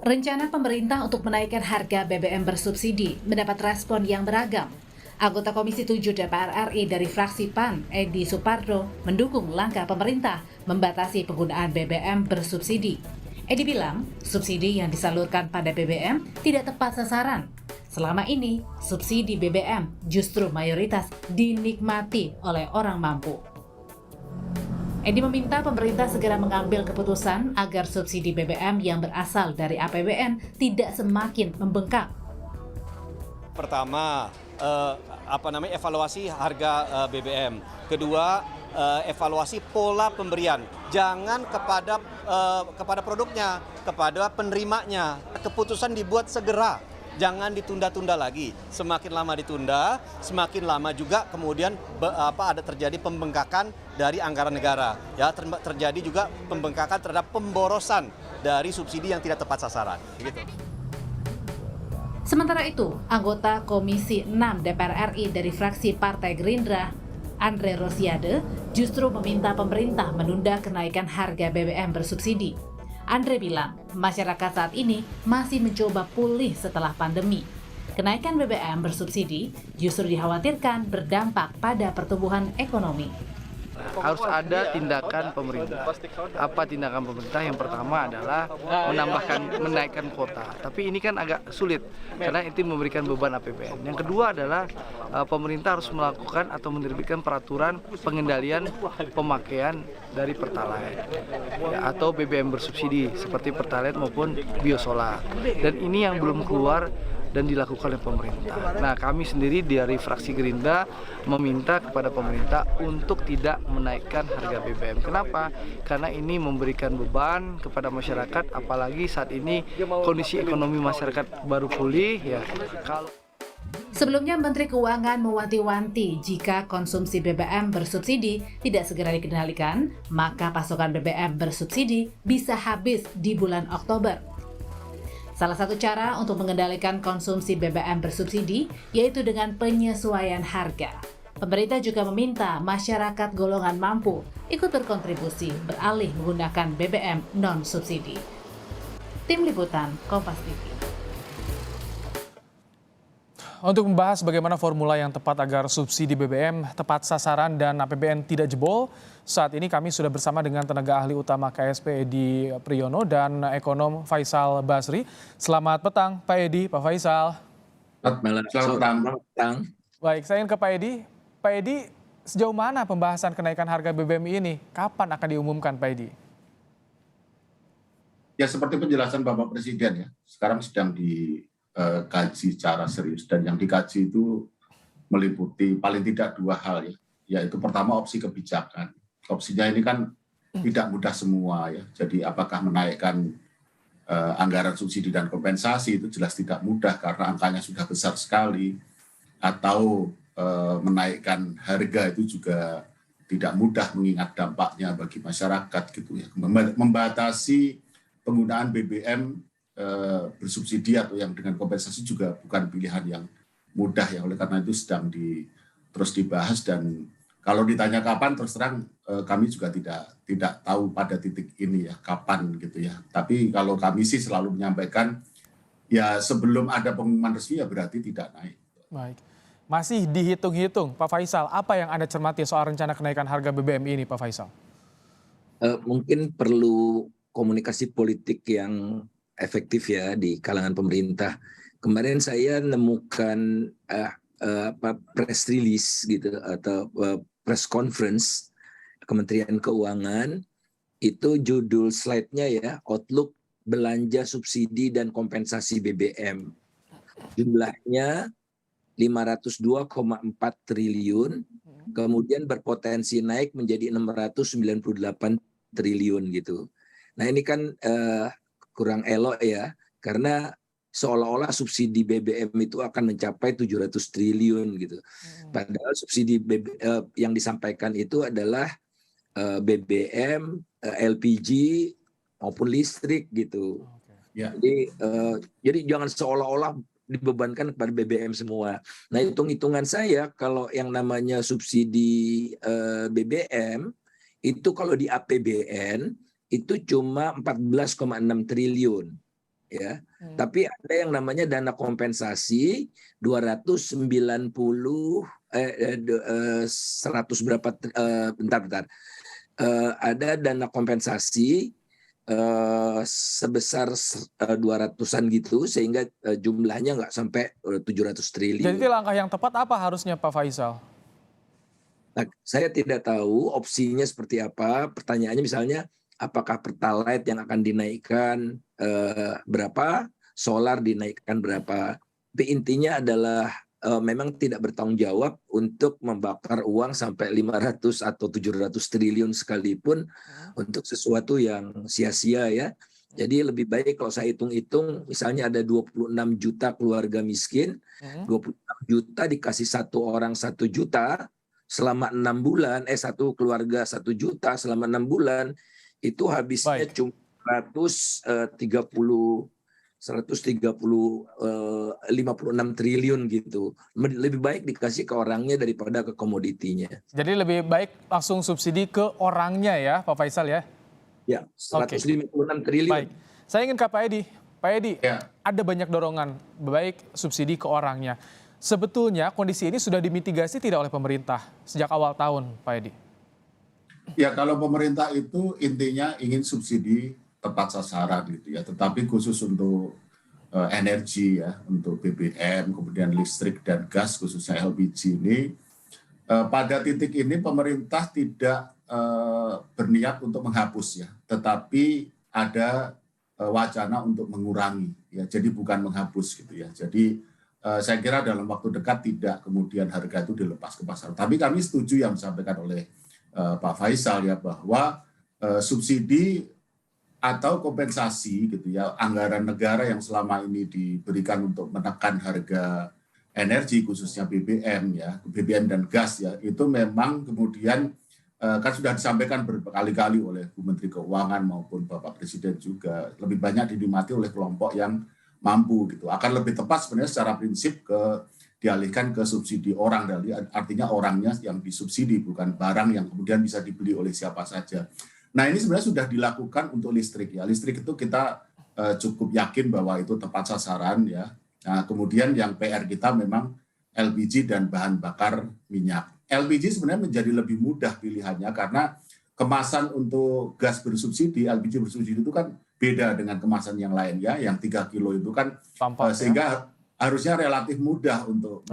Rencana pemerintah untuk menaikkan harga BBM bersubsidi mendapat respon yang beragam. Anggota Komisi 7 DPR RI dari fraksi PAN, Edi Supardo, mendukung langkah pemerintah membatasi penggunaan BBM bersubsidi. Edi bilang, subsidi yang disalurkan pada BBM tidak tepat sasaran. Selama ini, subsidi BBM justru mayoritas dinikmati oleh orang mampu. Edi meminta pemerintah segera mengambil keputusan agar subsidi BBM yang berasal dari APBN tidak semakin membengkak. Pertama, evaluasi harga BBM. Kedua, evaluasi pola pemberian. Jangan kepada produknya, kepada penerimanya. Keputusan dibuat segera. Jangan ditunda-tunda lagi. Semakin lama ditunda, semakin lama juga kemudian ada terjadi pembengkakan dari anggaran negara. Ya, terjadi juga pembengkakan terhadap pemborosan dari subsidi yang tidak tepat sasaran. Gitu. Sementara itu, anggota Komisi 6 DPR RI dari fraksi Partai Gerindra, Andre Rosiade, justru meminta pemerintah menunda kenaikan harga BBM bersubsidi. Andre bilang, masyarakat saat ini masih mencoba pulih setelah pandemi. Kenaikan BBM bersubsidi justru dikhawatirkan berdampak pada pertumbuhan ekonomi. Harus ada tindakan pemerintah. Apa tindakan pemerintah? Yang pertama adalah menaikkan kuota. Tapi ini kan agak sulit karena itu memberikan beban APBN. Yang kedua adalah pemerintah harus melakukan atau menerbitkan peraturan pengendalian pemakaian dari Pertalite atau BBM bersubsidi seperti Pertalite maupun biosolar. Dan ini yang belum keluar dan dilakukan oleh pemerintah. Nah, kami sendiri dari fraksi Gerindra meminta kepada pemerintah untuk tidak menaikkan harga BBM. Kenapa? Karena ini memberikan beban kepada masyarakat, apalagi saat ini kondisi ekonomi masyarakat baru pulih. Ya, Sebelumnya, Menteri Keuangan mewanti-wanti jika konsumsi BBM bersubsidi tidak segera dikendalikan, maka pasokan BBM bersubsidi bisa habis di bulan Oktober. Salah satu cara untuk mengendalikan konsumsi BBM bersubsidi yaitu dengan penyesuaian harga. Pemerintah juga meminta masyarakat golongan mampu ikut berkontribusi beralih menggunakan BBM non-subsidi. Tim Liputan, Kompas TV. Untuk membahas bagaimana formula yang tepat agar subsidi BBM tepat sasaran dan APBN tidak jebol, saat ini kami sudah bersama dengan tenaga ahli utama KSP Edi Priyono dan ekonom Faisal Basri. Selamat petang Pak Edi, Pak Faisal. Selamat petang. Baik, saya ingin ke Pak Edi. Pak Edi, sejauh mana pembahasan kenaikan harga BBM ini? Kapan akan diumumkan Pak Edi? Ya seperti penjelasan Bapak Presiden ya, sekarang sedang dikaji secara serius dan yang dikaji itu meliputi paling tidak dua hal ya, yaitu pertama opsi kebijakan. Opsinya ini kan tidak mudah semua ya, jadi apakah menaikkan anggaran subsidi dan kompensasi itu jelas tidak mudah karena angkanya sudah besar sekali, atau menaikkan harga itu juga tidak mudah mengingat dampaknya bagi masyarakat gitu ya. Membatasi penggunaan BBM bersubsidi atau yang dengan kompensasi juga bukan pilihan yang mudah ya, oleh karena itu sedang terus dibahas, dan kalau ditanya kapan, terus terang kami juga tidak tahu pada titik ini ya kapan gitu ya, tapi kalau kami sih selalu menyampaikan ya sebelum ada pengumuman resmi ya berarti tidak naik. Baik, masih dihitung-hitung Pak Faisal, apa yang Anda cermati soal rencana kenaikan harga BBM ini Pak Faisal? Mungkin perlu komunikasi politik yang efektif ya di kalangan pemerintah. Kemarin saya nemukan press release gitu atau press conference Kementerian Keuangan, itu judul slide-nya ya, Outlook belanja subsidi dan kompensasi BBM. Jumlahnya 502,4 triliun, kemudian berpotensi naik menjadi 698 triliun gitu. Nah ini kan kurang elok ya, karena seolah-olah subsidi BBM itu akan mencapai 700 triliun gitu. Padahal subsidi yang disampaikan itu adalah BBM, LPG maupun listrik gitu. Ya. Jadi jangan seolah-olah dibebankan kepada BBM semua. Nah, hitung-hitungan saya kalau yang namanya subsidi BBM itu kalau di APBN itu cuma 14,6 triliun. ya. Tapi ada yang namanya dana kompensasi 100 berapa bentar. Ada dana kompensasi sebesar 200-an gitu, sehingga jumlahnya nggak sampai 700 triliun. Jadi langkah yang tepat apa harusnya Pak Faisal? Nah, saya tidak tahu opsinya seperti apa. Pertanyaannya misalnya, apakah Pertalite yang akan dinaikkan berapa, solar dinaikkan berapa. Tapi intinya adalah memang tidak bertanggung jawab untuk membakar uang sampai 500 atau 700 triliun sekalipun untuk sesuatu yang sia-sia ya. Jadi lebih baik kalau saya hitung-hitung, misalnya ada 26 juta keluarga miskin, 26 juta dikasih satu orang 1 juta selama 6 bulan, satu keluarga 1 juta selama 6 bulan, itu habisnya cuma 56 triliun gitu. Lebih baik dikasih ke orangnya daripada ke komoditinya. Jadi lebih baik langsung subsidi ke orangnya ya Pak Faisal ya? Ya, 156 triliun. Baik, saya ingin ke Pak Edi. Pak Edi, Ya. ada banyak dorongan baik subsidi ke orangnya. Sebetulnya kondisi ini sudah dimitigasi tidak oleh pemerintah sejak awal tahun, Pak Edi? Ya, kalau pemerintah itu intinya ingin subsidi tepat sasaran gitu ya, tetapi khusus untuk energi ya, untuk BBM, kemudian listrik dan gas khususnya LPG ini, pada titik ini pemerintah tidak berniat untuk menghapus ya, tetapi ada wacana untuk mengurangi ya, jadi bukan menghapus gitu ya. Jadi saya kira dalam waktu dekat tidak kemudian harga itu dilepas ke pasar. Tapi kami setuju yang disampaikan oleh Pak Faisal ya, bahwa subsidi atau kompensasi gitu ya, anggaran negara yang selama ini diberikan untuk menekan harga energi khususnya BBM ya, BBM dan gas ya, itu memang kemudian kan sudah disampaikan berkali-kali oleh Bu Menteri Keuangan maupun Bapak Presiden juga, lebih banyak dinikmati oleh kelompok yang mampu gitu. Akan lebih tepat sebenarnya secara prinsip dialihkan ke subsidi orang, artinya orangnya yang disubsidi, bukan barang yang kemudian bisa dibeli oleh siapa saja. Nah, ini sebenarnya sudah dilakukan untuk listrik ya. Listrik itu kita cukup yakin bahwa itu tepat sasaran ya. Nah, kemudian yang PR kita memang LPG dan bahan bakar minyak. LPG sebenarnya menjadi lebih mudah pilihannya karena kemasan untuk gas bersubsidi, LPG bersubsidi itu kan beda dengan kemasan yang lain ya. Yang 3 kilo itu kan sehingga harusnya relatif mudah untuk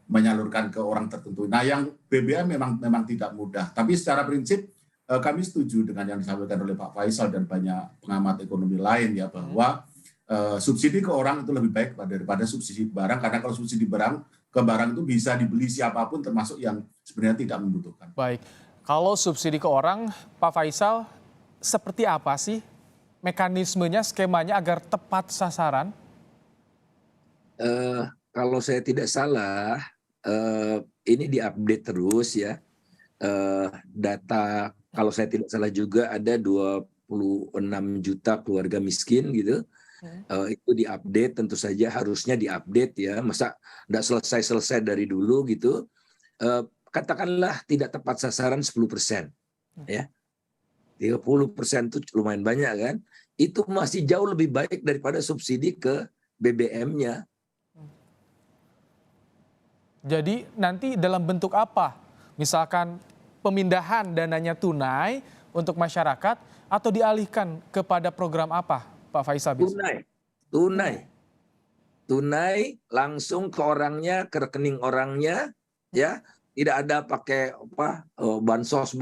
menyalurkan ke orang tertentu. Nah, yang BBM memang tidak mudah. Tapi secara prinsip kami setuju dengan yang disampaikan oleh Pak Faisal dan banyak pengamat ekonomi lain ya, bahwa subsidi ke orang itu lebih baik daripada subsidi barang, karena kalau subsidi ke barang itu bisa dibeli siapapun termasuk yang sebenarnya tidak membutuhkan. Baik, kalau subsidi ke orang, Pak Faisal, seperti apa sih mekanismenya, skemanya agar tepat sasaran? Kalau saya tidak salah, ini diupdate terus ya. Data kalau saya tidak salah juga ada 26 juta keluarga miskin gitu. Itu diupdate, tentu saja harusnya diupdate ya. Masa tidak selesai dari dulu gitu. Katakanlah tidak tepat sasaran 10%. Ya. 30% itu lumayan banyak kan. Itu masih jauh lebih baik daripada subsidi ke BBM-nya. Jadi nanti dalam bentuk apa? Misalkan pemindahan dananya tunai untuk masyarakat atau dialihkan kepada program apa, Pak Faisal? Tunai langsung ke orangnya, ke rekening orangnya, ya. Tidak ada pakai bansos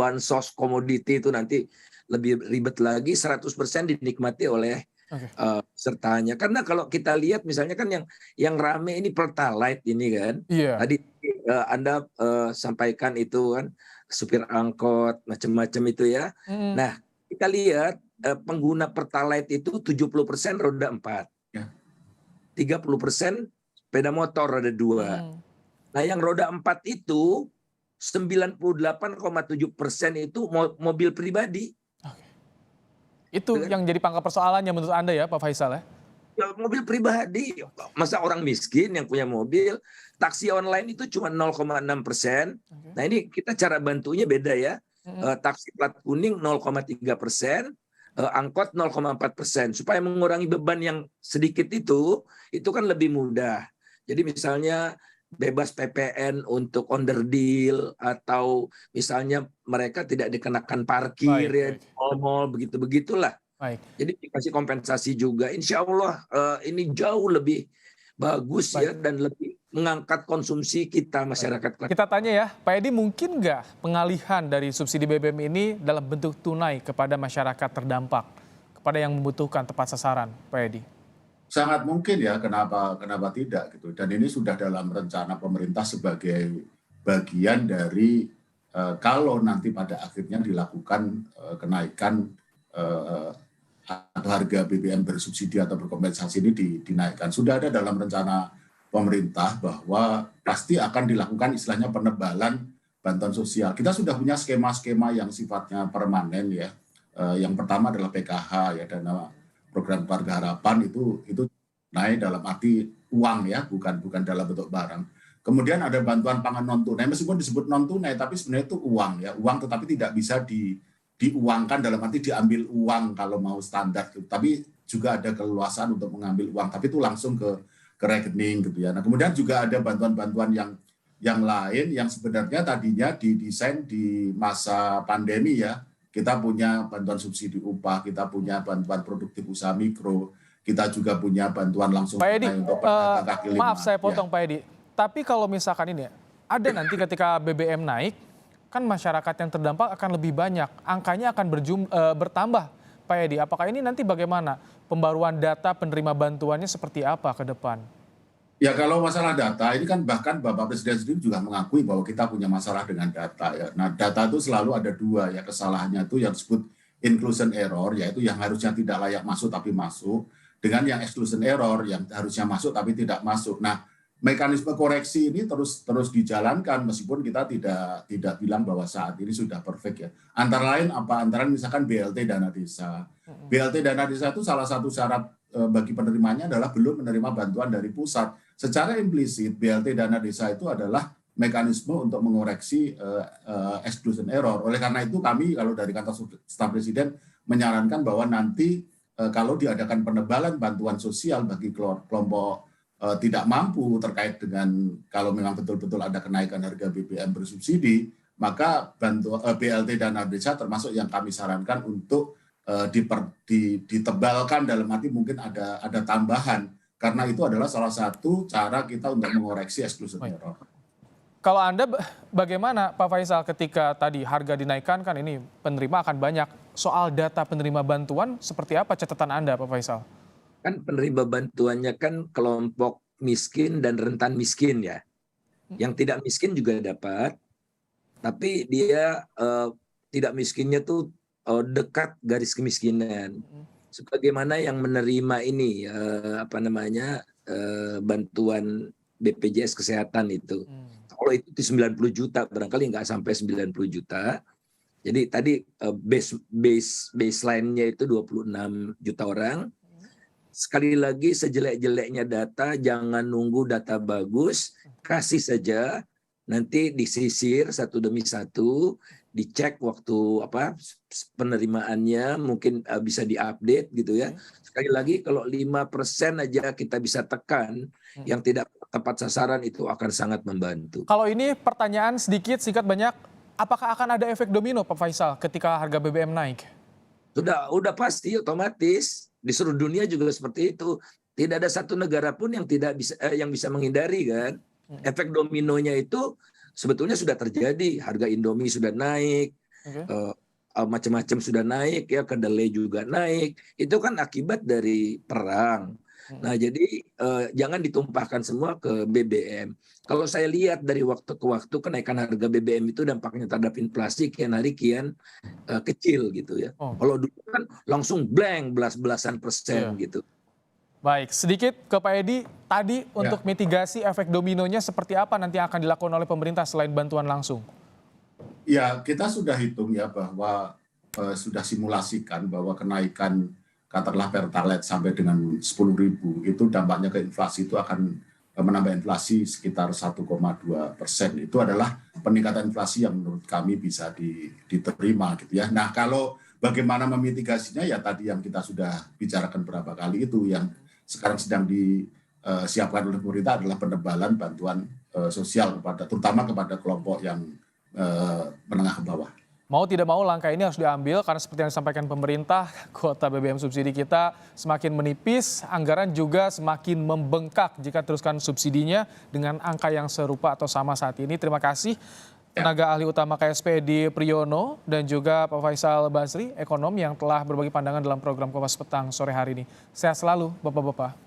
komoditi itu, nanti lebih ribet lagi. 100% dinikmati oleh sertanya. Karena kalau kita lihat misalnya kan yang rame ini Pertalite ini kan. Tadi Anda sampaikan itu kan, supir angkot macam-macam itu ya. Nah, kita lihat pengguna Pertalite itu 70% roda 4. 30% sepeda motor roda 2. Nah, yang roda 4 itu 98,7% itu mobil pribadi. Itu yang jadi pangkal persoalannya menurut Anda ya, Pak Faisal ya? Ya, mobil pribadi. Masa orang miskin yang punya mobil, taksi online itu cuma 0,6%. Nah, ini kita cara bantunya beda ya. Taksi plat kuning 0,3%, angkot 0,4%. Supaya mengurangi beban yang sedikit itu kan lebih mudah. Jadi misalnya bebas PPN untuk onderdil, atau misalnya mereka tidak dikenakan parkir, Baik, ya, mall, begitulah. baik. Jadi dikasih kompensasi juga. Insya Allah ini jauh lebih bagus ya, dan lebih mengangkat konsumsi kita masyarakat. Kita tanya ya, Pak Edi, mungkin nggak pengalihan dari subsidi BBM ini dalam bentuk tunai kepada masyarakat terdampak, kepada yang membutuhkan tepat sasaran, Pak Edi? Sangat mungkin ya, kenapa tidak gitu. Dan ini sudah dalam rencana pemerintah sebagai bagian dari kalau nanti pada akhirnya dilakukan kenaikan atau harga BBM bersubsidi atau berkompensasi ini dinaikkan. Sudah ada dalam rencana pemerintah bahwa pasti akan dilakukan istilahnya penebalan bantuan sosial. Kita sudah punya skema-skema yang sifatnya permanen ya. Yang pertama adalah PKH ya, dana program keluarga harapan itu naik dalam arti uang ya, bukan dalam bentuk barang. Kemudian ada bantuan pangan non tunai, meskipun disebut non tunai tapi sebenarnya itu uang ya, uang tetapi tidak bisa diuangkan dalam arti diambil uang kalau mau standar gitu. Tapi juga ada keleluasaan untuk mengambil uang, tapi itu langsung ke rekening gitu ya. Nah, kemudian juga ada bantuan-bantuan yang lain yang sebenarnya tadinya didesain di masa pandemi ya. Kita punya bantuan subsidi upah, kita punya bantuan produktif usaha mikro, kita juga punya bantuan langsung Pak Edi, untuk pedagang kaki lima. maaf saya potong Pak Edi, tapi kalau misalkan ini ada nanti ketika BBM naik, kan masyarakat yang terdampak akan lebih banyak, angkanya akan bertambah, Pak Edi. Apakah ini nanti bagaimana pembaruan data penerima bantuannya seperti apa ke depan? Ya kalau masalah data ini kan bahkan Bapak Presiden sendiri juga mengakui bahwa kita punya masalah dengan data ya. Nah data itu selalu ada dua ya, kesalahannya itu yang disebut inclusion error, yaitu yang harusnya tidak layak masuk tapi masuk, dengan yang exclusion error yang harusnya masuk tapi tidak masuk. Nah mekanisme koreksi ini terus dijalankan meskipun kita tidak bilang bahwa saat ini sudah perfect ya. Antara lain misalkan BLT dana desa. BLT dana desa itu salah satu syarat bagi penerimanya adalah belum menerima bantuan dari pusat. Secara implisit BLT dana desa itu adalah mekanisme untuk mengoreksi exclusion error. Oleh karena itu kami kalau dari kantor staf presiden menyarankan bahwa nanti kalau diadakan penebalan bantuan sosial bagi kelompok tidak mampu terkait dengan kalau memang betul-betul ada kenaikan harga BBM bersubsidi, maka BLT dana desa termasuk yang kami sarankan untuk ditebalkan, dalam arti mungkin ada tambahan, karena itu adalah salah satu cara kita untuk mengoreksi exclusion error. Kalau Anda bagaimana Pak Faisal ketika tadi harga dinaikkan, kan ini penerima akan banyak, soal data penerima bantuan seperti apa catatan Anda Pak Faisal? Kan penerima bantuannya kan kelompok miskin dan rentan miskin ya. Yang tidak miskin juga dapat, tapi dia tidak miskinnya tuh dekat garis kemiskinan. Sebagaimana yang menerima ini bantuan BPJS kesehatan itu. Kalau itu di 90 juta, barangkali nggak sampai 90 juta. Jadi tadi baseline-nya itu 26 juta orang. Sekali lagi sejelek-jeleknya data, jangan nunggu data bagus, kasih saja, nanti disisir satu demi satu, dicek waktu penerimaannya, mungkin bisa diupdate gitu ya. Sekali lagi kalau 5% aja kita bisa tekan, yang tidak tepat sasaran itu akan sangat membantu. Kalau ini pertanyaan sedikit, singkat banyak, apakah akan ada efek domino Pak Faisal ketika harga BBM naik? Udah pasti otomatis. Di seluruh dunia juga seperti itu. Tidak ada satu negara pun yang bisa menghindari kan. Efek dominonya itu sebetulnya sudah terjadi. Harga Indomie sudah naik, macam-macam sudah naik ya, kedelai juga naik. Itu kan akibat dari perang. Nah jadi jangan ditumpahkan semua ke BBM. Kalau saya lihat dari waktu ke waktu kenaikan harga BBM itu dampaknya terhadap inflasi kian hari kian kecil gitu ya. Kalau dulu kan langsung blank belas-belasan persen gitu. Baik, sedikit ke Pak Edi, tadi untuk mitigasi efek dominonya seperti apa nanti akan dilakukan oleh pemerintah selain bantuan langsung? Ya kita sudah hitung ya bahwa sudah simulasikan bahwa kenaikan katakanlah Pertalite sampai dengan 10.000 itu dampaknya ke inflasi itu akan menambah inflasi sekitar 1,2%. Itu adalah peningkatan inflasi yang menurut kami bisa diterima gitu ya. Nah kalau bagaimana memitigasinya ya tadi yang kita sudah bicarakan berapa kali itu, yang sekarang sedang disiapkan oleh pemerintah adalah penebalan bantuan sosial terutama kepada kelompok yang menengah ke bawah. Mau tidak mau langkah ini harus diambil karena seperti yang disampaikan pemerintah, kuota BBM subsidi kita semakin menipis, anggaran juga semakin membengkak jika teruskan subsidinya dengan angka yang serupa atau sama saat ini. Terima kasih tenaga ahli utama KSP Edi Priyono dan juga Pak Faisal Basri, ekonom yang telah berbagi pandangan dalam program Kompas Petang sore hari ini. Sehat selalu Bapak-Bapak.